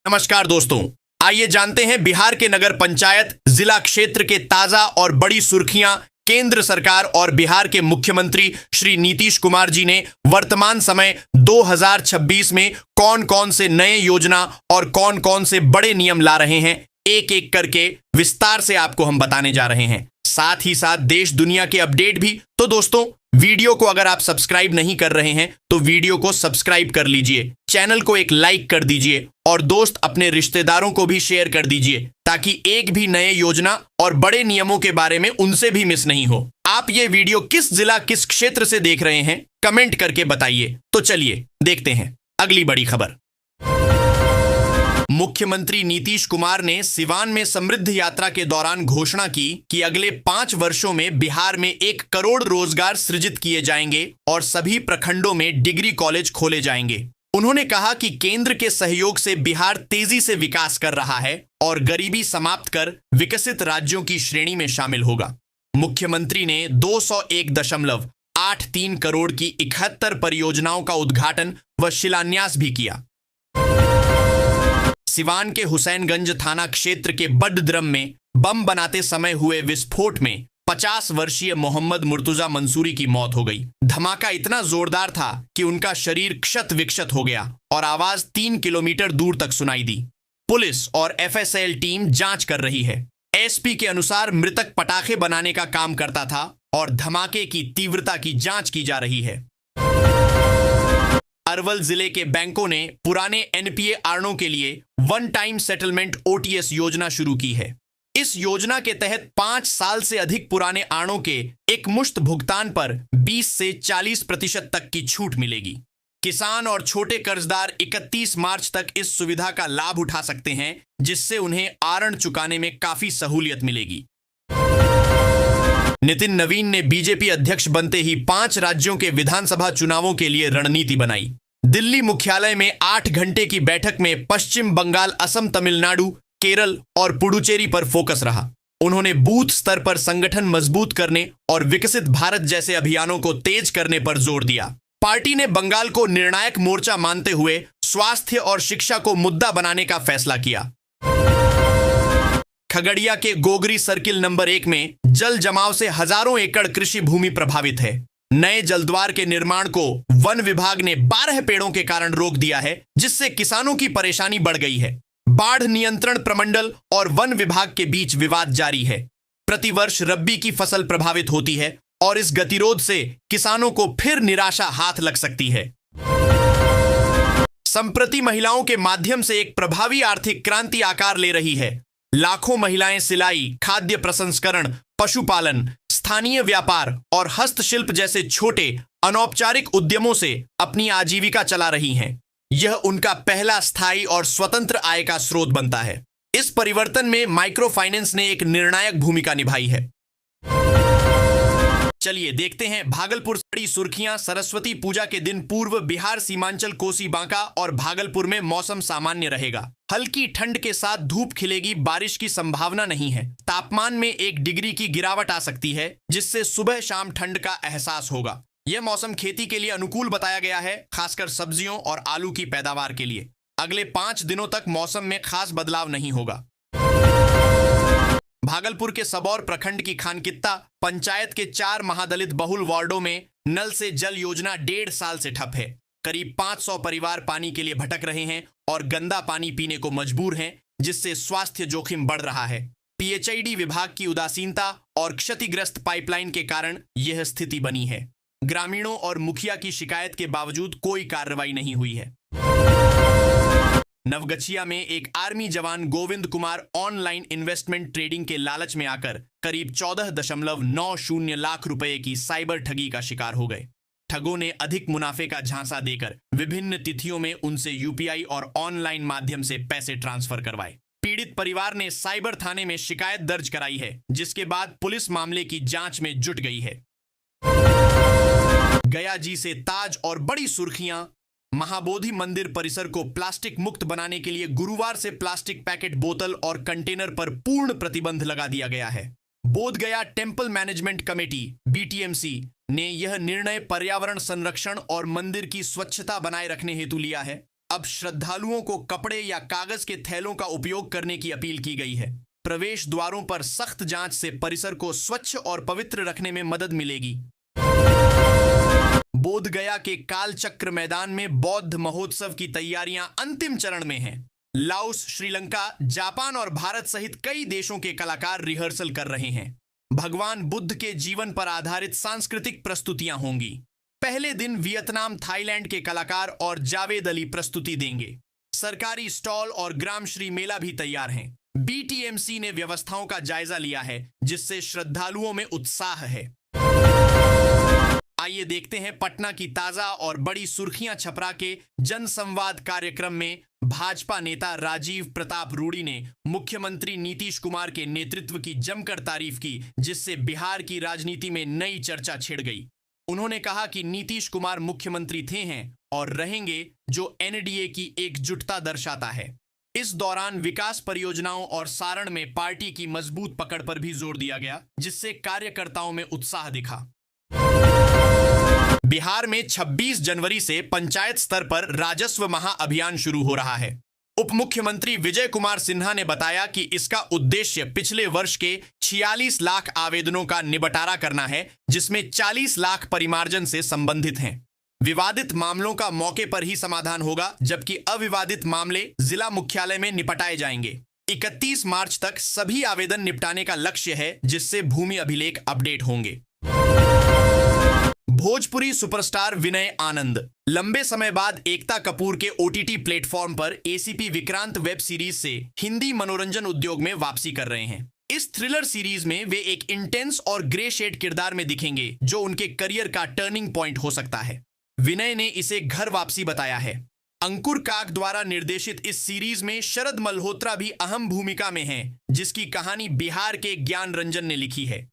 नमस्कार दोस्तों, आइए जानते हैं बिहार के नगर पंचायत जिला क्षेत्र के ताजा और बड़ी सुर्खियां। केंद्र सरकार और बिहार के मुख्यमंत्री श्री नीतीश कुमार जी ने वर्तमान समय 2026 में कौन कौन से नए योजना और कौन कौन से बड़े नियम ला रहे हैं, एक एक करके विस्तार से आपको हम बताने जा रहे हैं। साथ ही साथ देश दुनिया के अपडेट भी। तो दोस्तों, वीडियो को अगर आप सब्सक्राइब नहीं कर रहे हैं तो वीडियो को सब्सक्राइब कर लीजिए, चैनल को एक लाइक कर दीजिए और दोस्त अपने रिश्तेदारों को भी शेयर कर दीजिए ताकि एक भी नए योजना और बड़े नियमों के बारे में उनसे भी मिस नहीं हो। आप ये वीडियो किस जिला किस क्षेत्र से देख रहे हैं कमेंट करके बताइए। तो चलिए देखते हैं अगली बड़ी खबर। मुख्यमंत्री नीतीश कुमार ने सिवान में समृद्ध यात्रा के दौरान घोषणा की कि अगले 5 वर्षों में बिहार में 1 करोड़ रोजगार सृजित किए जाएंगे और सभी प्रखंडों में डिग्री कॉलेज खोले जाएंगे। उन्होंने कहा कि केंद्र के सहयोग से बिहार तेजी से विकास कर रहा है और गरीबी समाप्त कर विकसित राज्यों की श्रेणी में शामिल होगा। मुख्यमंत्री ने 201.83 करोड़ की 71 परियोजनाओं का उद्घाटन व शिलान्यास भी किया। सिवान के हुसैनगंज थाना क्षेत्र के बडद्रम में बम बनाते समय हुए विस्फोट में 50 वर्षीय मोहम्मद मुर्तुजा मंसूरी की मौत हो गई। धमाका इतना जोरदार था कि उनका शरीर क्षत विक्षत हो गया और आवाज 3 किलोमीटर दूर तक सुनाई दी। पुलिस और एफएसएल टीम जांच कर रही है। एसपी के अनुसार मृतक पटाखे बनाने का काम करता था और धमाके की तीव्रता की जांच की जा रही है। अरवल जिले के बैंकों ने पुराने एनपीए आड़ों के लिए वन टाइम सेटलमेंट ओटीएस योजना शुरू की है। इस योजना के तहत 5 साल से अधिक पुराने आड़ों के एक मुश्त भुगतान पर 20 से 40% तक की छूट मिलेगी। किसान और छोटे कर्जदार 31 मार्च तक इस सुविधा का लाभ उठा सकते हैं, जिससे उन्हें आरण चुकाने में काफी सहूलियत मिलेगी। नितिन नवीन ने बीजेपी अध्यक्ष बनते ही 5 राज्यों के विधानसभा चुनावों के लिए रणनीति बनाई। दिल्ली मुख्यालय में 8 घंटे की बैठक में पश्चिम बंगाल, असम, तमिलनाडु, केरल और पुडुचेरी पर फोकस रहा। उन्होंने बूथ स्तर पर संगठन मजबूत करने और विकसित भारत जैसे अभियानों को तेज करने पर जोर दिया। पार्टी ने बंगाल को निर्णायक मोर्चा मानते हुए स्वास्थ्य और शिक्षा को मुद्दा बनाने का फैसला किया। खगड़िया के गोगरी सर्किल नंबर 1 में जल जमाव से हजारों एकड़ कृषि भूमि प्रभावित है। नए जलद्वार के निर्माण को वन विभाग ने 12 पेड़ों के कारण रोक दिया है, जिससे किसानों की परेशानी बढ़ गई है। बाढ़ नियंत्रण प्रमंडल और वन विभाग के बीच विवाद जारी है। प्रतिवर्ष रब्बी की फसल प्रभावित होती है और इस गतिरोध से किसानों को फिर निराशा हाथ लग सकती है। संप्रति महिलाओं के माध्यम से एक प्रभावी आर्थिक क्रांति आकार ले रही है। लाखों महिलाएं सिलाई, खाद्य प्रसंस्करण, पशुपालन, स्थानीय व्यापार और हस्तशिल्प जैसे छोटे अनौपचारिक उद्यमों से अपनी आजीविका चला रही हैं। यह उनका पहला स्थायी और स्वतंत्र आय का स्रोत बनता है। इस परिवर्तन में माइक्रो फाइनेंस ने एक निर्णायक भूमिका निभाई है। चलिए देखते हैं भागलपुर से बड़ी सुर्खियां। सरस्वती पूजा के दिन पूर्व बिहार सीमांचल, कोसी, बांका और भागलपुर में मौसम सामान्य रहेगा। हल्की ठंड के साथ धूप खिलेगी, बारिश की संभावना नहीं है। तापमान में 1 डिग्री की गिरावट आ सकती है, जिससे सुबह शाम ठंड का एहसास होगा। यह मौसम खेती के लिए अनुकूल बताया गया है, खासकर सब्जियों और आलू की पैदावार के लिए। अगले 5 दिनों तक मौसम में खास बदलाव नहीं होगा। भागलपुर के सबौर प्रखंड की खानकित्ता पंचायत के 4 महादलित बहुल वार्डों में नल से जल योजना 1.5 साल से ठप है। करीब 500 परिवार पानी के लिए भटक रहे हैं और गंदा पानी पीने को मजबूर हैं, जिससे स्वास्थ्य जोखिम बढ़ रहा है। पीएचईडी विभाग की उदासीनता और क्षतिग्रस्त पाइपलाइन के कारण यह स्थिति बनी है। ग्रामीणों और मुखिया की शिकायत के बावजूद कोई कार्रवाई नहीं हुई है। नवगछिया में एक आर्मी जवान Govind Kumar online investment trading के लालच में आकर करीब 14.90 लाख रुपए की साइबर ठगी का शिकार हो गए। ठगों ने अधिक मुनाफे का झांसा देकर विभिन्न तिथियों में उनसे यूपीआई और ऑनलाइन माध्यम से पैसे ट्रांसफर करवाए। पीड़ित परिवार ने साइबर थाने में शिकायत दर्ज कराई है, जिसके बाद पुलिस मामले की जांच में जुट गई है। गया जी से ताज और बड़ी सुर्खियां। महाबोधि मंदिर परिसर को प्लास्टिक मुक्त बनाने के लिए गुरुवार से प्लास्टिक पैकेट, बोतल और कंटेनर पर पूर्ण प्रतिबंध लगा दिया गया है। बोध गया टेम्पल मैनेजमेंट कमेटी बीटीएमसी ने यह निर्णय पर्यावरण संरक्षण और मंदिर की स्वच्छता बनाए रखने हेतु लिया है। अब श्रद्धालुओं को कपड़े या कागज के थैलों का उपयोग करने की अपील की गई है। प्रवेश द्वारों पर सख्त जांच से परिसर को स्वच्छ और पवित्र रखने में मदद मिलेगी। बोधगया के कालचक्र मैदान में बौद्ध महोत्सव की तैयारियां अंतिम चरण में हैं। लाओस, श्रीलंका, जापान और भारत सहित कई देशों के कलाकार रिहर्सल कर रहे हैं। भगवान बुद्ध के जीवन पर आधारित सांस्कृतिक प्रस्तुतियां होंगी। पहले दिन वियतनाम, थाईलैंड के कलाकार और जावेद अली प्रस्तुति देंगे। सरकारी स्टॉल और ग्रामश्री मेला भी तैयार हैं। बीटीएमसी ने व्यवस्थाओं का जायजा लिया है, जिससे श्रद्धालुओं में उत्साह है। आइए देखते हैं पटना की ताजा और बड़ी सुर्खियां। छपरा के जनसंवाद कार्यक्रम में भाजपा नेता राजीव प्रताप रूडी ने मुख्यमंत्री नीतीश कुमार के नेतृत्व की जमकर तारीफ की, जिससे बिहार की राजनीति में नई चर्चा छिड़ गई। उन्होंने कहा कि नीतीश कुमार मुख्यमंत्री थे हैं और रहेंगे, जो एनडीए की एकजुटता दर्शाता है। इस दौरान विकास परियोजनाओं और सारण में पार्टी की मजबूत पकड़ पर भी जोर दिया गया, जिससे कार्यकर्ताओं में उत्साह दिखा। बिहार में 26 जनवरी से पंचायत स्तर पर राजस्व महाअभियान शुरू हो रहा है। उप मुख्यमंत्री विजय कुमार सिन्हा ने बताया कि इसका उद्देश्य पिछले वर्ष के 46 लाख आवेदनों का निबटारा करना है, जिसमें 40 लाख परिमार्जन से संबंधित हैं। विवादित मामलों का मौके पर ही समाधान होगा, जबकि अविवादित मामले जिला मुख्यालय में निपटाए जाएंगे। 31 मार्च तक सभी आवेदन निपटाने का लक्ष्य है, जिससे भूमि अभिलेख अपडेट होंगे। भोजपुरी सुपरस्टार विनय आनंद लंबे समय बाद एकता कपूर के ओटीटी प्लेटफॉर्म पर एसीपी विक्रांत वेब सीरीज से हिंदी मनोरंजन उद्योग में वापसी कर रहे हैं। इस थ्रिलर सीरीज में वे एक इंटेंस और ग्रे शेड किरदार में दिखेंगे, जो उनके करियर का टर्निंग पॉइंट हो सकता है। विनय ने इसे घर वापसी बताया है। अंकुर काक द्वारा निर्देशित इस सीरीज में शरद मल्होत्रा भी अहम भूमिका में हैं, जिसकी कहानी बिहार के ज्ञान रंजन ने लिखी है।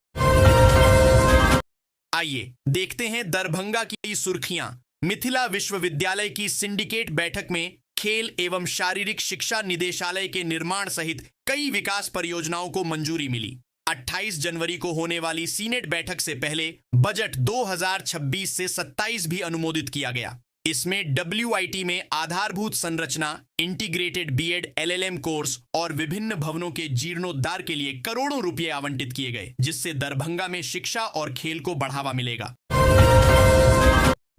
आइए देखते हैं दरभंगा की सुर्खियां। मिथिला विश्वविद्यालय की सिंडिकेट बैठक में खेल एवं शारीरिक शिक्षा निदेशालय के निर्माण सहित कई विकास परियोजनाओं को मंजूरी मिली। 28 जनवरी को होने वाली सीनेट बैठक से पहले बजट 2026 से 27 भी अनुमोदित किया गया। इसमें डब्ल्यूआईटी में आधारभूत संरचना, इंटीग्रेटेड बीएड एलएलएम कोर्स और विभिन्न भवनों के जीर्णोद्धार के लिए करोड़ों रुपए आवंटित किए गए, जिससे दरभंगा में शिक्षा और खेल को बढ़ावा मिलेगा।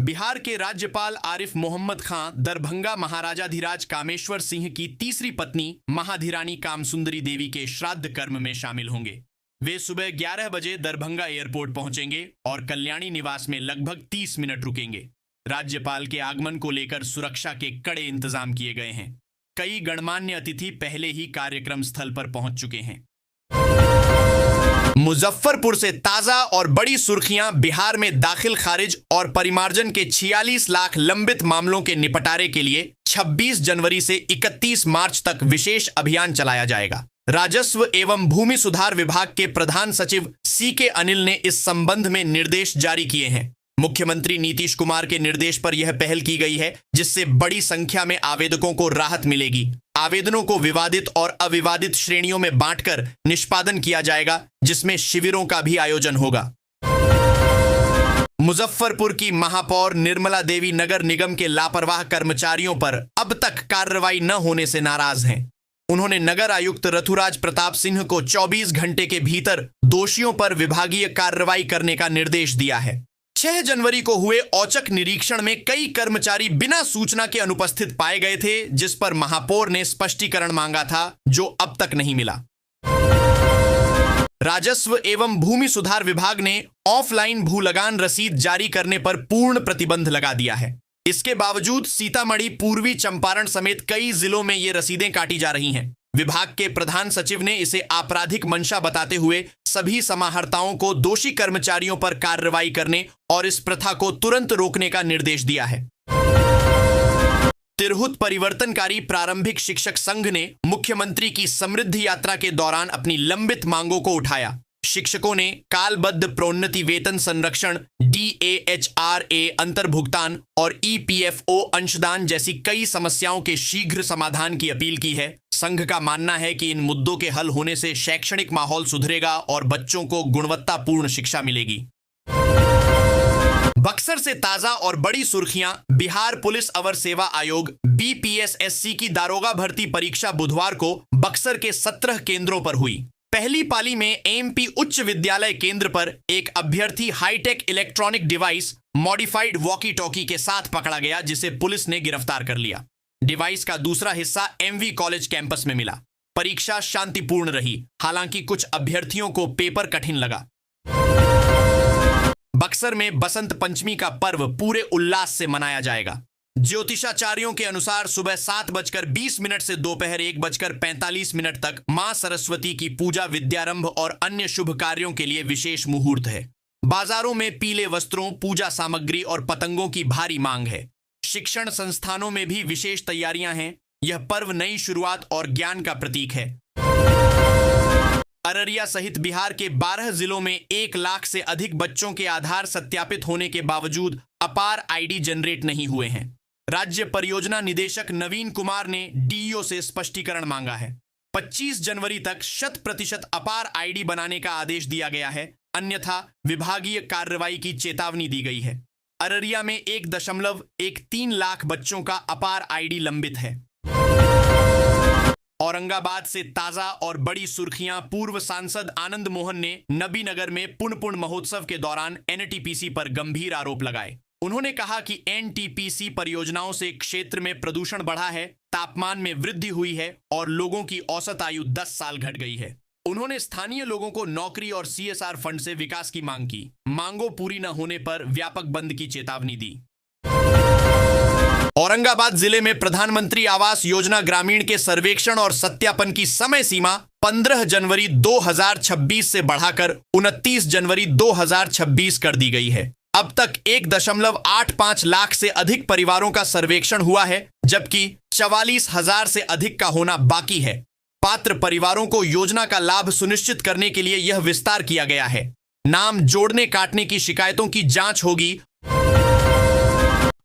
बिहार के राज्यपाल आरिफ मोहम्मद खान दरभंगा महाराजाधिराज कामेश्वर सिंह की तीसरी पत्नी महाधिरानी कामसुंदरी देवी के श्राद्ध कर्म में शामिल होंगे। वे सुबह 11 बजे दरभंगा एयरपोर्ट पहुंचेंगे और कल्याणी निवास में लगभग 30 मिनट रुकेंगे। राज्यपाल के आगमन को लेकर सुरक्षा के कड़े इंतजाम किए गए हैं। कई गणमान्य अतिथि पहले ही कार्यक्रम स्थल पर पहुंच चुके हैं। मुजफ्फरपुर से ताजा और बड़ी सुर्खियां। बिहार में दाखिल खारिज और परिमार्जन के 46 लाख लंबित मामलों के निपटारे के लिए 26 जनवरी से 31 मार्च तक विशेष अभियान चलाया जाएगा। राजस्व एवं भूमि सुधार विभाग के प्रधान सचिव सीके अनिल ने इस संबंध में निर्देश जारी किए हैं। मुख्यमंत्री नीतीश कुमार के निर्देश पर यह पहल की गई है, जिससे बड़ी संख्या में आवेदकों को राहत मिलेगी। आवेदनों को विवादित और अविवादित श्रेणियों में बांटकर निष्पादन किया जाएगा, जिसमें शिविरों का भी आयोजन होगा। मुजफ्फरपुर की महापौर निर्मला देवी नगर निगम के लापरवाह कर्मचारियों पर अब तक कार्रवाई न होने से नाराज हैं। उन्होंने नगर आयुक्त रथुराज प्रताप सिंह को 24 घंटे के भीतर दोषियों पर विभागीय कार्रवाई करने का निर्देश दिया है। 6 जनवरी को हुए औचक निरीक्षण में कई कर्मचारी बिना सूचना के अनुपस्थित पाए गए थे, जिस पर महापौर ने स्पष्टीकरण मांगा था, जो अब तक नहीं मिला। राजस्व एवं भूमि सुधार विभाग ने ऑफलाइन भू लगान रसीद जारी करने पर पूर्ण प्रतिबंध लगा दिया है। इसके बावजूद सीतामढ़ी, पूर्वी चंपारण समेत कई जिलों में ये रसीदें काटी जा रही हैं। विभाग के प्रधान सचिव ने इसे आपराधिक मंशा बताते हुए सभी समाहर्ताओं को दोषी कर्मचारियों पर कार्रवाई करने और इस प्रथा को तुरंत रोकने का निर्देश दिया है। तिरहुत परिवर्तनकारी प्रारंभिक शिक्षक संघ ने मुख्यमंत्री की समृद्धि यात्रा के दौरान अपनी लंबित मांगों को उठाया। शिक्षकों ने कालबद्ध प्रोन्नति वेतन संरक्षण, DAHRA अंतर्भुगतान और EPFO अंशदान जैसी कई समस्याओं के शीघ्र समाधान की अपील की है। संघ का मानना है कि इन मुद्दों के हल होने से शैक्षणिक माहौल सुधरेगा और बच्चों को गुणवत्तापूर्ण शिक्षा मिलेगी। बक्सर से ताजा और बड़ी सुर्खियां। बिहार पुलिस अवर सेवा आयोग BPSSC की दारोगा भर्ती परीक्षा बुधवार को बक्सर के 17 केंद्रों पर हुई। पहली पाली में AMP उच्च विद्यालय केंद्र पर एक अभ्यर्थी hi-tech electronic device modified walkie talkie के साथ पकड़ा गया, जिसे पुलिस ने गिरफ्तार कर लिया। डिवाइस का दूसरा हिस्सा MV कॉलेज कैंपस में मिला। परीक्षा शांतिपूर्ण रही, हालांकि कुछ अभ्यर्थियों को पेपर कठिन लगा। बक्सर में बसंत पंचमी का पर्व पूरे उल्लास से मनाया जाएगा। ज्योतिषाचार्यों के अनुसार सुबह 7:20 से दोपहर 1:45 तक मां सरस्वती की पूजा, विद्यारंभ और अन्य शुभ कार्यों के लिए विशेष मुहूर्त है। बाजारों में पीले वस्त्रों, पूजा सामग्री और पतंगों की भारी मांग है। शिक्षण संस्थानों में भी विशेष तैयारियां हैं। यह पर्व नई शुरुआत और ज्ञान का प्रतीक है। अररिया सहित बिहार के 12 जिलों में 1 लाख से अधिक बच्चों के आधार सत्यापित होने के बावजूद अपार ID जनरेट नहीं हुए हैं। राज्य परियोजना निदेशक नवीन कुमार ने DEO से स्पष्टीकरण मांगा है। 25 जनवरी तक 100% अपार ID बनाने का आदेश दिया गया है, अन्यथा विभागीय कार्रवाई की चेतावनी दी गई है। अररिया में 1.13 लाख बच्चों का अपार ID लंबित है। औरंगाबाद से ताजा और बड़ी सुर्खियां। पूर्व सांसद आनंद मोहन ने नबीनगर में पुनपुन महोत्सव के दौरान NTPC पर गंभीर आरोप लगाए। उन्होंने कहा कि NTPC परियोजनाओं से क्षेत्र में प्रदूषण बढ़ा है, तापमान में वृद्धि हुई है और लोगों की औसत आयु 10 साल घट गई है। उन्होंने स्थानीय लोगों को नौकरी और CSR फंड से विकास की मांग की। मांगों पूरी न होने पर व्यापक बंद की चेतावनी दी। औरंगाबाद जिले में प्रधानमंत्री आवास योजना ग्रामीण के सर्वेक्षण और सत्यापन की समय सीमा 15 जनवरी 2026 से बढ़ाकर 29 जनवरी 2026 कर दी गई है। अब तक 1.85 लाख से अधिक परिवारों का सर्वेक्षण हुआ है, जबकि 44,000 से अधिक का होना बाकी है। पात्र परिवारों को योजना का लाभ सुनिश्चित करने के लिए यह विस्तार किया गया है। नाम जोड़ने काटने की शिकायतों की जांच होगी।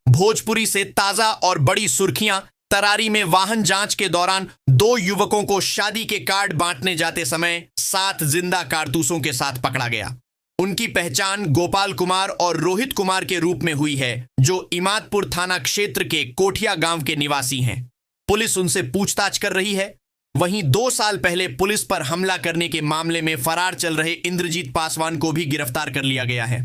भोजपुरी से ताजा और बड़ी सुर्खियां। तरारी में वाहन जांच के दौरान 2 युवकों को शादी के कार्ड बांटने जाते समय 7 जिंदा कारतूसों के साथ पकड़ा गया। उनकी पहचान गोपाल कुमार और रोहित कुमार के रूप में हुई है, जो इमादपुर थाना क्षेत्र के कोठिया गांव के निवासी हैं। पुलिस उनसे पूछताछ कर रही है। वहीं 2 साल पहले पुलिस पर हमला करने के मामले में फरार चल रहे इंद्रजीत पासवान को भी गिरफ्तार कर लिया गया है।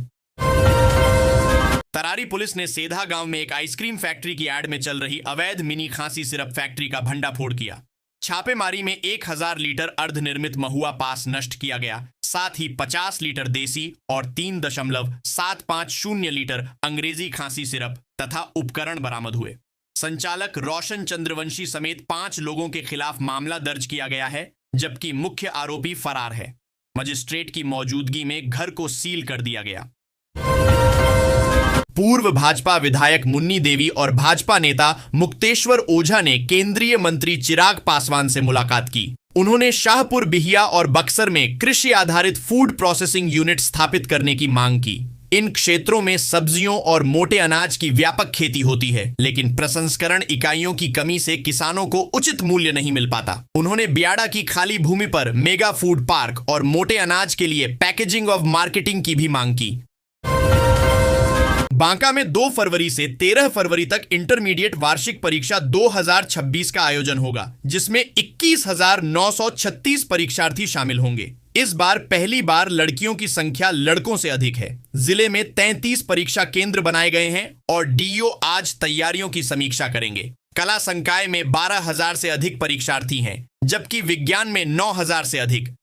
तरारी पुलिस ने सेधा गांव में एक आइसक्रीम फैक्ट्री की एड में चल रही अवैध मिनी खांसी सिरप फैक्ट्री का भंडाफोड़ किया। छापेमारी में 1000 लीटर अर्धनिर्मित महुआ पास नष्ट किया गया। साथ ही 50 लीटर देसी और 3.750 लीटर अंग्रेजी खांसी सिरप तथा उपकरण बरामद हुए। संचालक रोशन चंद्रवंशी समेत 5 लोगों के खिलाफ मामला दर्ज किया गया है, जबकि मुख्य आरोपी फरार है। मजिस्ट्रेट की मौजूदगी में घर को सील कर दिया गया। पूर्व भाजपा विधायक मुन्नी देवी और भाजपा नेता मुक्तेश्वर ओझा ने केंद्रीय मंत्री चिराग पासवान से मुलाकात की। उन्होंने शाहपुर, बिहिया और बक्सर में कृषि आधारित फूड प्रोसेसिंग यूनिट स्थापित करने की मांग की। इन क्षेत्रों में सब्जियों और मोटे अनाज की व्यापक खेती होती है, लेकिन प्रसंस्करण इकाइयों की कमी से किसानों को उचित मूल्य नहीं मिल पाता। उन्होंने बियाड़ा की खाली भूमि पर मेगा फूड पार्क और मोटे अनाज के लिए पैकेजिंग और मार्केटिंग की भी मांग की। बांका में 2 फरवरी से 13 फरवरी तक इंटरमीडिएट वार्षिक परीक्षा 2026 का आयोजन होगा, जिसमें 21,936 परीक्षार्थी शामिल होंगे। इस बार पहली बार लड़कियों की संख्या लड़कों से अधिक है। जिले में 33 परीक्षा केंद्र बनाए गए हैं और DEO आज तैयारियों की समीक्षा करेंगे। कला संकाय में 12,000 से अधिक परीक्षार्थी हैं, जबकि विज्ञान में 9,000 से अधिक।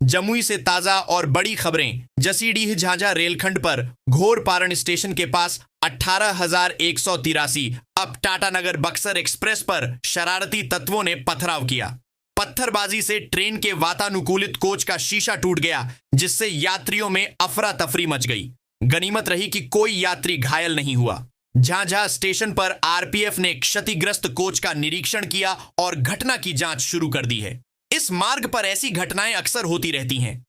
जमुई से ताजा और बड़ी खबरें। जसीडीह झांझा रेलखंड पर घोरपारण स्टेशन के पास 18,183 अब टाटानगर बक्सर एक्सप्रेस पर शरारती तत्वों ने पथराव किया। पत्थरबाजी से ट्रेन के वातानुकूलित कोच का शीशा टूट गया, जिससे यात्रियों में अफरा तफरी मच गई। गनीमत रही कि कोई यात्री घायल नहीं हुआ। झांझा स्टेशन पर RPF ने क्षतिग्रस्त कोच का निरीक्षण किया और घटना की जांच शुरू कर दी है। इस मार्ग पर ऐसी घटनाएं अक्सर होती रहती हैं।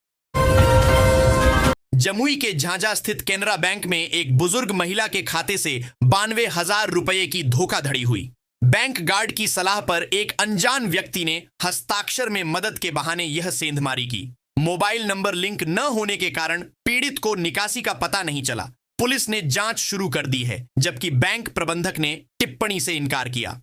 जमुई के झांझा स्थित केनरा बैंक में एक बुजुर्ग महिला के खाते से 92,000 रुपए की धोखाधड़ी हुई। बैंक गार्ड की सलाह पर एक अनजान व्यक्ति ने हस्ताक्षर में मदद के बहाने यह सेंधमारी की। मोबाइल नंबर लिंक न होने के कारण पीड़ित को निकासी का पता नहीं चला। पुलिस ने जांच शुरू कर दी है, जबकि बैंक प्रबंधक ने टिप्पणी से इनकार किया।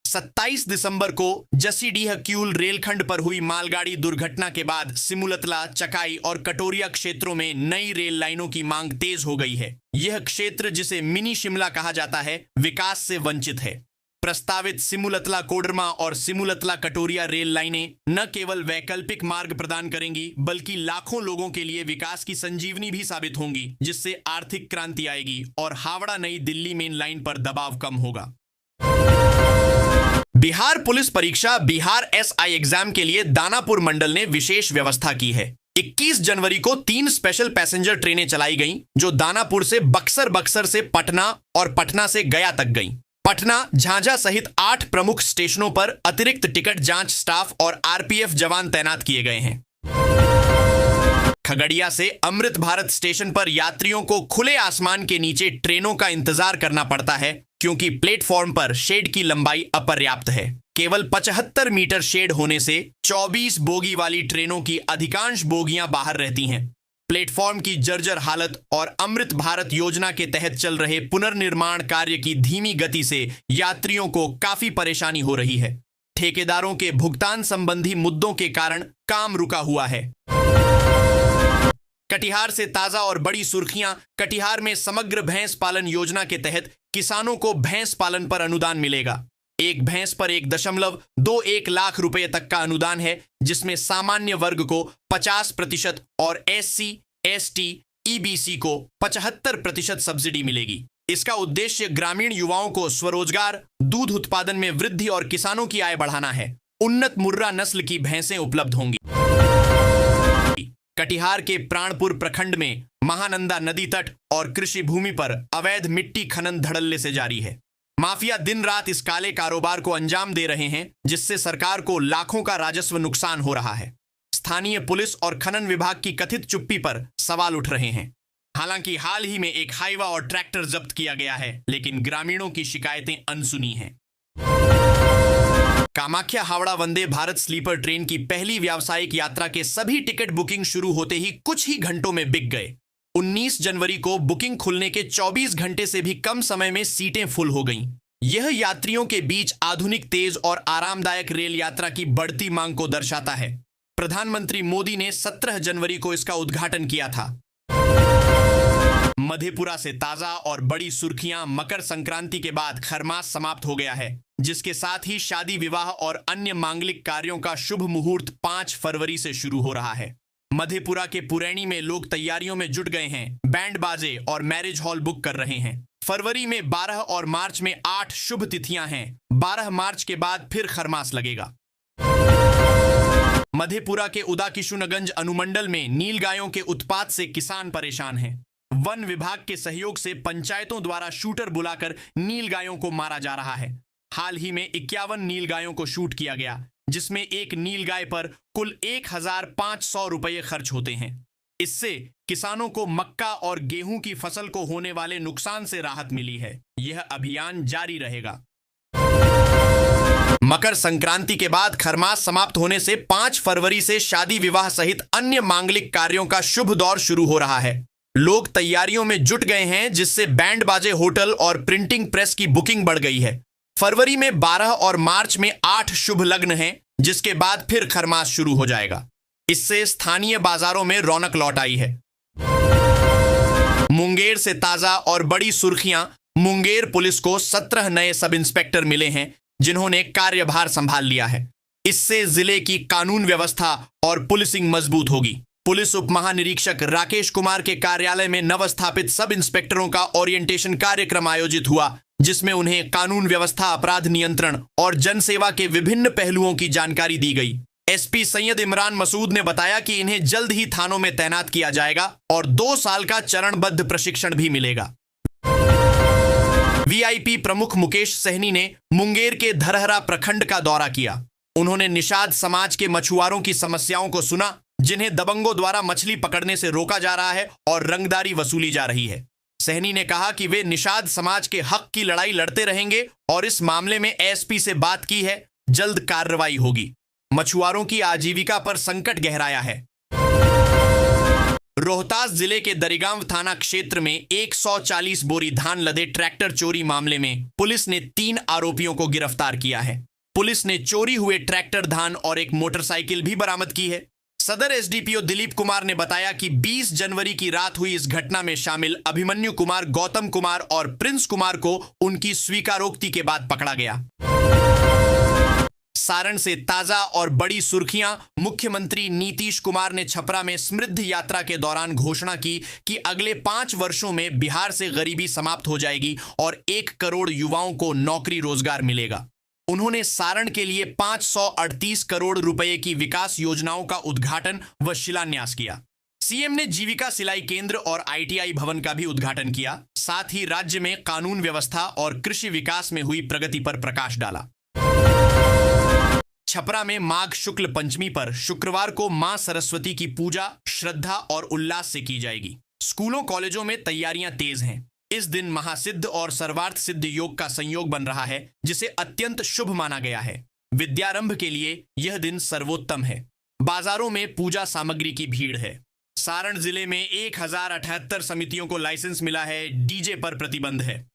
27 दिसंबर को जसीडीह किऊल रेलखंड पर हुई मालगाड़ी दुर्घटना के बाद सिमुलतला, चकाई और कटोरिया क्षेत्रों में नई रेल लाइनों की मांग तेज हो गई है। यह क्षेत्र, जिसे मिनी शिमला कहा जाता है, विकास से वंचित है। प्रस्तावित सिमुलतला कोडरमा और सिमुलतला कटोरिया रेल लाइनें न केवल वैकल्पिक मार्ग प्रदान करेंगी, बल्कि लाखों लोगों के लिए विकास की संजीवनी भी साबित होंगी, जिससे आर्थिक क्रांति आएगी और हावड़ा नई दिल्ली मेन लाइन पर दबाव कम होगा। बिहार पुलिस परीक्षा बिहार एसआई एग्जाम के लिए दानापुर मंडल ने विशेष व्यवस्था की है। 21 जनवरी को 3 स्पेशल पैसेंजर ट्रेनें चलाई गईं, जो दानापुर से बक्सर, बक्सर से पटना और पटना से गया तक गईं। पटना, झांझा सहित 8 प्रमुख स्टेशनों पर अतिरिक्त टिकट जांच स्टाफ और आरपीएफ जवान तैनात किए गए हैं। खगड़िया से अमृत भारत स्टेशन पर यात्रियों को खुले आसमान के नीचे ट्रेनों का इंतजार करना पड़ता है, क्योंकि प्लेटफॉर्म पर शेड की लंबाई अपर्याप्त है। केवल 75 मीटर शेड होने से 24 बोगी वाली ट्रेनों की अधिकांश बोगियां बाहर रहती हैं। प्लेटफॉर्म की जर्जर हालत और अमृत भारत योजना के तहत चल रहे पुनर्निर्माण कार्य की धीमी गति से यात्रियों को काफी परेशानी हो रही है। ठेकेदारों के भुगतान संबंधी मुद्दों के कारण काम रुका हुआ है। कटिहार से ताजा और बड़ी सुर्खियां। कटिहार में समग्र भैंस पालन योजना के तहत किसानों को भैंस पालन पर अनुदान मिलेगा। एक भैंस पर 1.21 लाख रुपए तक का अनुदान है, जिसमें सामान्य वर्ग को 50% और SC, ST, EBC को 75% सब्सिडी मिलेगी। इसका उद्देश्य ग्रामीण युवाओं को स्वरोजगार, दूध उत्पादन में वृद्धि और किसानों की आय बढ़ाना है। उन्नत मुर्रा नस्ल की भैंसें उपलब्ध होंगी। कटिहार के प्राणपुर प्रखंड में महानंदा नदी तट और कृषि भूमि पर अवैध मिट्टी खनन धड़ल्ले से जारी है। माफिया दिन रात इस काले कारोबार को अंजाम दे रहे हैं, जिससे सरकार को लाखों का राजस्व नुकसान हो रहा है। स्थानीय पुलिस और खनन विभाग की कथित चुप्पी पर सवाल उठ रहे हैं। हालांकि हाल ही में एक हाईवा और ट्रैक्टर जब्त किया गया है, लेकिन ग्रामीणों की शिकायतें अनसुनी हैं। कामाख्या हावड़ा वंदे भारत स्लीपर ट्रेन की पहली व्यावसायिक यात्रा के सभी टिकट बुकिंग शुरू होते ही कुछ ही घंटों में बिक गए। 19 जनवरी को बुकिंग खुलने के 24 घंटे से भी कम समय में सीटें फुल हो गईं। यह यात्रियों के बीच आधुनिक, तेज और आरामदायक रेल यात्रा की बढ़ती मांग को दर्शाता है। प्रधानमंत्री मोदी ने 17 जनवरी को इसका उद्घाटन किया था। मधेपुरा से ताजा और बड़ी सुर्खियां। मकर संक्रांति के बाद खरमास समाप्त हो गया है, जिसके साथ ही शादी विवाह और अन्य मांगलिक कार्यों का शुभ मुहूर्त 5 फरवरी से शुरू हो रहा है। मधेपुरा के पुरैनी में लोग तैयारियों में जुट गए हैं। बैंड बाजे और मैरिज हॉल बुक कर रहे हैं। फरवरी में 12 और मार्च में 8 शुभ तिथियां हैं। 12 मार्च के बाद फिर खरमास लगेगा। मधेपुरा के उदाकिशुनगंज अनुमंडल में नीलगायों के उत्पात से किसान परेशान हैं। वन विभाग के सहयोग से पंचायतों द्वारा शूटर बुलाकर नीलगायों को मारा जा रहा है। हाल ही में 51 नीलगायों को शूट किया गया, जिसमें एक नीलगाय पर कुल 1500 रुपये खर्च होते हैं। इससे किसानों को मक्का और गेहूं की फसल को होने वाले नुकसान से राहत मिली है। यह अभियान जारी रहेगा। मकर संक्रांति के बाद खरमास समाप्त होने से 5 फरवरी से शादी विवाह सहित अन्य मांगलिक कार्यों का शुभ दौर शुरू हो रहा है। लोग तैयारियों में जुट गए हैं, जिससे बैंड बाजे, होटल और प्रिंटिंग प्रेस की बुकिंग बढ़ गई है। फरवरी में 12 और मार्च में 8 शुभ लग्न हैं, जिसके बाद फिर खरमास शुरू हो जाएगा। इससे स्थानीय बाजारों में रौनक लौट आई है। मुंगेर से ताजा और बड़ी सुर्खियां। मुंगेर पुलिस को 17 नए सब इंस्पेक्टर मिले हैं, जिन्होंने कार्यभार संभाल लिया है। इससे जिले की कानून व्यवस्था और पुलिसिंग मजबूत होगी। पुलिस उप महानिरीक्षक राकेश कुमार के कार्यालय में नवस्थापित सब इंस्पेक्टरों का ओरिएंटेशन कार्यक्रम आयोजित हुआ, जिसमें उन्हें कानून व्यवस्था, अपराध नियंत्रण और जनसेवा के विभिन्न पहलुओं की जानकारी दी गई। एसपी सैयद इमरान मसूद ने बताया कि इन्हें जल्द ही थानों में तैनात किया जाएगा और 2 साल का चरणबद्ध प्रशिक्षण भी मिलेगा। वीआईपी प्रमुख मुकेश सहनी ने मुंगेर के धरहरा प्रखंड का दौरा किया। उन्होंने निषाद समाज के मछुआरों की समस्याओं को सुना, जिन्हें दबंगों द्वारा मछली पकड़ने से रोका जा रहा है और रंगदारी वसूली जा रही है। सहनी ने कहा कि वे निषाद समाज के हक की लड़ाई लड़ते रहेंगे और इस मामले में एसपी से बात की है, जल्द कार्रवाई होगी। मछुआरों की आजीविका पर संकट गहराया है। रोहतास जिले के दरिगांव थाना क्षेत्र में 140 बोरी धान लदे ट्रैक्टर चोरी मामले में पुलिस ने 3 आरोपियों को गिरफ्तार किया है। पुलिस ने चोरी हुए ट्रैक्टर, धान और एक मोटरसाइकिल भी बरामद की है। सदर एसडीपीओ दिलीप कुमार ने बताया कि 20 जनवरी की रात हुई इस घटना में शामिल अभिमन्यु कुमार, गौतम कुमार और प्रिंस कुमार को उनकी स्वीकारोक्ति के बाद पकड़ा गया। सारण से ताजा और बड़ी सुर्खियां। मुख्यमंत्री नीतीश कुमार ने छपरा में समृद्धि यात्रा के दौरान घोषणा की कि अगले 5 वर्षों में बिहार से गरीबी समाप्त हो जाएगी और 1 करोड़ युवाओं को नौकरी रोजगार मिलेगा। उन्होंने सारण के लिए 538 करोड़ रुपए की विकास योजनाओं का उद्घाटन व शिलान्यास किया। सीएम ने जीविका सिलाई केंद्र और आईटीआई भवन का भी उद्घाटन किया। साथ ही राज्य में कानून व्यवस्था और कृषि विकास में हुई प्रगति पर प्रकाश डाला। छपरा में माघ शुक्ल पंचमी पर शुक्रवार को मां सरस्वती की पूजा श्रद्धा और उल्लास से की जाएगी। स्कूलों कॉलेजों में तैयारियां तेज हैं। इस दिन महासिद्ध और सर्वार्थ सिद्ध योग का संयोग बन रहा है, जिसे अत्यंत शुभ माना गया है। विद्यारंभ के लिए यह दिन सर्वोत्तम है। बाजारों में पूजा सामग्री की भीड़ है। सारण जिले में 1078 समितियों को लाइसेंस मिला है। डीजे पर प्रतिबंध है।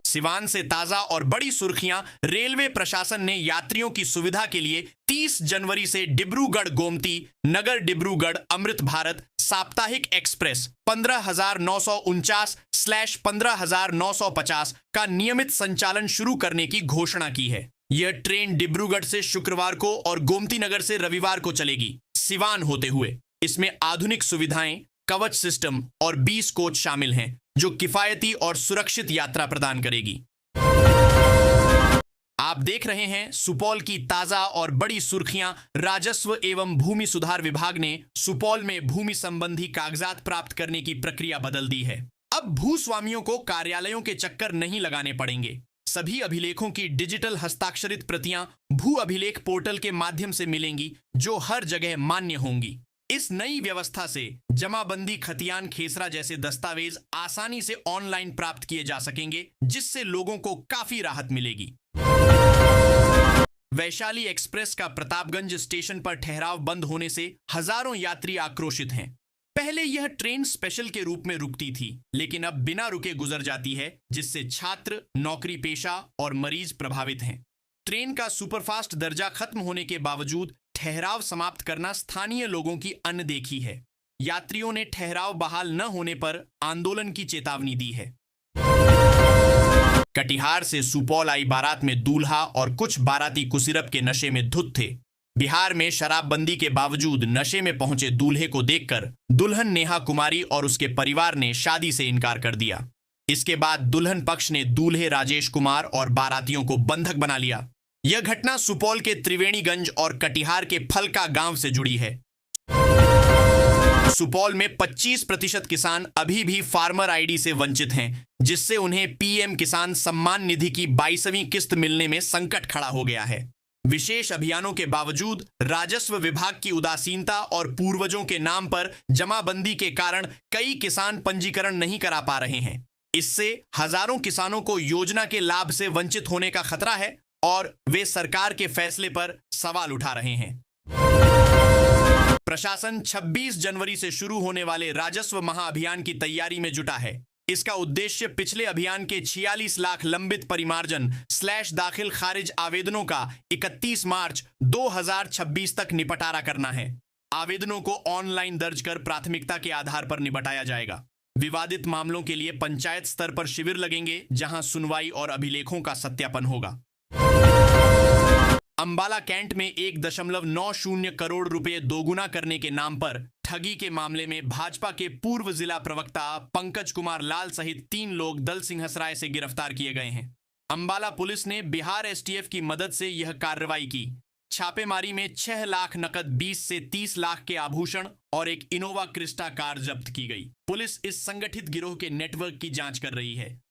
सिवान से ताजा और बड़ी सुर्खियां। रेलवे प्रशासन ने यात्रियों की सुविधा के लिए 30 जनवरी से डिब्रूगढ़ गोमती नगर डिब्रूगढ़ अमृत भारत साप्ताहिक एक्सप्रेस 15,949/15,950 का नियमित संचालन शुरू करने की घोषणा की है। यह ट्रेन डिब्रूगढ़ से शुक्रवार को और गोमती नगर से रविवार को चलेगी, सिवान होते हुए। इसमें आधुनिक सुविधाएं, कवच सिस्टम और 20 कोच शामिल हैं, जो किफायती और सुरक्षित यात्रा प्रदान करेगी। आप देख रहे हैं सुपौल की ताजा और बड़ी सुर्खियां। राजस्व एवं भूमि सुधार विभाग ने सुपौल में भूमि संबंधी कागजात प्राप्त करने की प्रक्रिया बदल दी है। अब भूस्वामियों को कार्यालयों के चक्कर नहीं लगाने पड़ेंगे। सभी अभिलेखों की डिजिटल हस्ताक्षरित प्रतियां भू अभिलेख पोर्टल के माध्यम से मिलेंगी, जो हर जगह मान्य होंगी। इस नई व्यवस्था से जमाबंदी, खतियान, खेसरा जैसे दस्तावेज आसानी से ऑनलाइन प्राप्त किए जा सकेंगे, जिससे लोगों को काफी राहत मिलेगी। वैशाली एक्सप्रेस का प्रतापगंज स्टेशन पर ठहराव बंद होने से हजारों यात्री आक्रोशित हैं। पहले यह ट्रेन स्पेशल के रूप में रुकती थी, लेकिन अब बिना रुके गुजर जाती है, जिससे छात्र, नौकरी पेशा और मरीज प्रभावित हैं। ट्रेन का सुपरफास्ट दर्जा खत्म होने के बावजूद ठहराव समाप्त करना स्थानीय लोगों की अनदेखी है। यात्रियों ने ठहराव बहाल न होने पर आंदोलन की चेतावनी दी है। कटिहार से सुपौल आई बारात में दूल्हा और कुछ बाराती कुसिरप के नशे में धुत थे। बिहार में शराबबंदी के बावजूद नशे में पहुंचे दूल्हे को देखकर दुल्हन नेहा कुमारी और उसके परिवार ने शादी से इनकार कर दिया। इसके बाद दुल्हन पक्ष ने दूल्हे राजेश कुमार और बारातियों को बंधक बना लिया। यह घटना सुपौल के त्रिवेणीगंज और कटिहार के फलका गांव से जुड़ी है। सुपौल में 25% किसान अभी भी फार्मर आईडी से वंचित हैं, जिससे उन्हें पीएम किसान सम्मान निधि की 22वीं किस्त मिलने में संकट खड़ा हो गया है। विशेष अभियानों के बावजूद राजस्व विभाग की उदासीनता और पूर्वजों के नाम पर जमाबंदी के कारण कई किसान पंजीकरण नहीं करा पा रहे हैं। इससे हजारों किसानों को योजना के लाभ से वंचित होने का खतरा है और वे सरकार के फैसले पर सवाल उठा रहे हैं। प्रशासन 26 जनवरी से शुरू होने वाले राजस्व महाअभियान की तैयारी में जुटा है। इसका उद्देश्य पिछले अभियान के 46 लाख लंबित परिमार्जन / दाखिल खारिज आवेदनों का 31 मार्च 2026 तक निपटारा करना है। आवेदनों को ऑनलाइन दर्ज कर प्राथमिकता के आधार पर निपटाया जाएगा। विवादित मामलों के लिए पंचायत स्तर पर शिविर लगेंगे, जहां सुनवाई और अभिलेखों का सत्यापन होगा। अंबाला कैंट में 1.90 करोड़ रुपए दोगुना करने के नाम पर ठगी के मामले में भाजपा के पूर्व जिला प्रवक्ता पंकज कुमार लाल सहित 3 लोग दल सिंहसराय से गिरफ्तार किए गए हैं। अंबाला पुलिस ने बिहार एसटीएफ की मदद से यह कार्रवाई की। छापेमारी में 6 लाख नकद, 20 से 30 लाख के आभूषण और एक इनोवा क्रिस्टा कार जब्त की गई। पुलिस इस संगठित गिरोह के नेटवर्क की जांच कर रही है।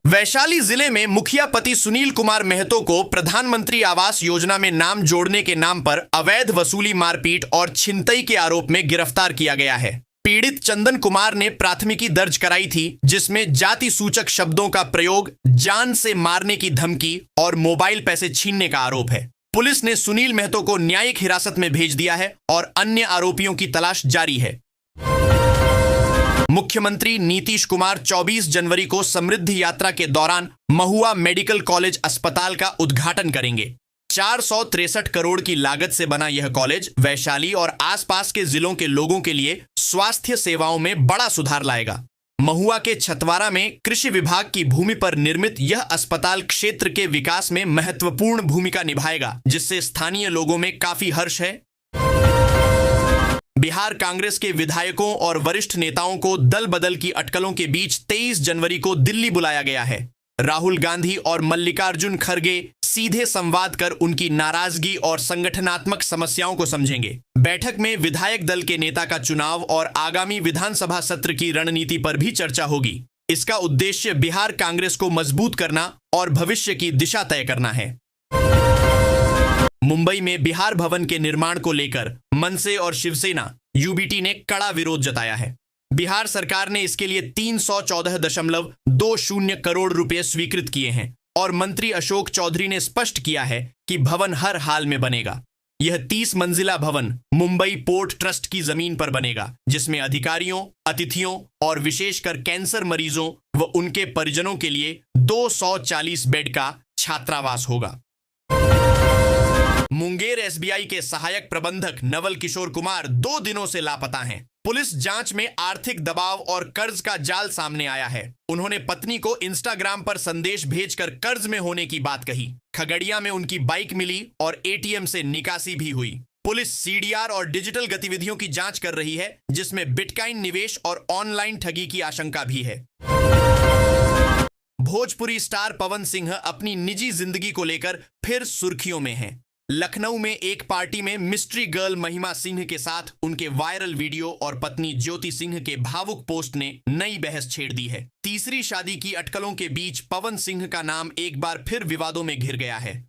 वैशाली जिले में मुखिया पति सुनील कुमार महतो को प्रधानमंत्री आवास योजना में नाम जोड़ने के नाम पर अवैध वसूली, मारपीट और छिनतई के आरोप में गिरफ्तार किया गया है। पीड़ित चंदन कुमार ने प्राथमिकी दर्ज कराई थी, जिसमें जाति सूचक शब्दों का प्रयोग, जान से मारने की धमकी और मोबाइल पैसे छीनने का आरोप है। पुलिस ने सुनील महतो को न्यायिक हिरासत में भेज दिया है और अन्य आरोपियों की तलाश जारी है। मुख्यमंत्री नीतीश कुमार 24 जनवरी को समृद्धि यात्रा के दौरान महुआ मेडिकल कॉलेज अस्पताल का उद्घाटन करेंगे। 463 करोड़ की लागत से बना यह कॉलेज वैशाली और आसपास के जिलों के लोगों के लिए स्वास्थ्य सेवाओं में बड़ा सुधार लाएगा। महुआ के छतवारा में कृषि विभाग की भूमि पर निर्मित यह अस्पताल क्षेत्र के विकास में महत्वपूर्ण भूमिका निभाएगा, जिससे स्थानीय लोगों में काफी हर्ष है। बिहार कांग्रेस के विधायकों और वरिष्ठ नेताओं को दल बदल की अटकलों के बीच 23 जनवरी को दिल्ली बुलाया गया है। राहुल गांधी और मल्लिकार्जुन खड़गे सीधे संवाद कर उनकी नाराजगी और संगठनात्मक समस्याओं को समझेंगे। बैठक में विधायक दल के नेता का चुनाव और आगामी विधानसभा सत्र की रणनीति पर भी चर्चा होगी। इसका उद्देश्य बिहार कांग्रेस को मजबूत करना और भविष्य की दिशा तय करना है। मुंबई में बिहार भवन के निर्माण को लेकर मनसे और शिवसेना यूबीटी ने कड़ा विरोध जताया है। बिहार सरकार ने इसके लिए 314.20 करोड़ रुपए स्वीकृत किए हैं और मंत्री अशोक चौधरी ने स्पष्ट किया है कि भवन हर हाल में बनेगा। यह 30 मंजिला भवन मुंबई पोर्ट ट्रस्ट की जमीन पर बनेगा, जिसमें अधिकारियों, अतिथियों और विशेषकर कैंसर मरीजों व उनके परिजनों के लिए 240 बेड का छात्रावास होगा। मुंगेर एसबीआई के सहायक प्रबंधक नवल किशोर कुमार 2 दिनों से लापता हैं। पुलिस जांच में आर्थिक दबाव और कर्ज का जाल सामने आया है। उन्होंने पत्नी को इंस्टाग्राम पर संदेश भेजकर कर्ज में होने की बात कही। खगड़िया में उनकी बाइक मिली और एटीएम से निकासी भी हुई। पुलिस सीडीआर और डिजिटल गतिविधियों की जांच कर रही है, जिसमें बिटकॉइन निवेश और ऑनलाइन ठगी की आशंका भी है। भोजपुरी स्टार पवन सिंह अपनी निजी जिंदगी को लेकर फिर सुर्खियों में हैं। लखनऊ में एक पार्टी में मिस्ट्री गर्ल महिमा सिंह के साथ उनके वायरल वीडियो और पत्नी ज्योति सिंह के भावुक पोस्ट ने नई बहस छेड़ दी है। तीसरी शादी की अटकलों के बीच पवन सिंह का नाम एक बार फिर विवादों में घिर गया है।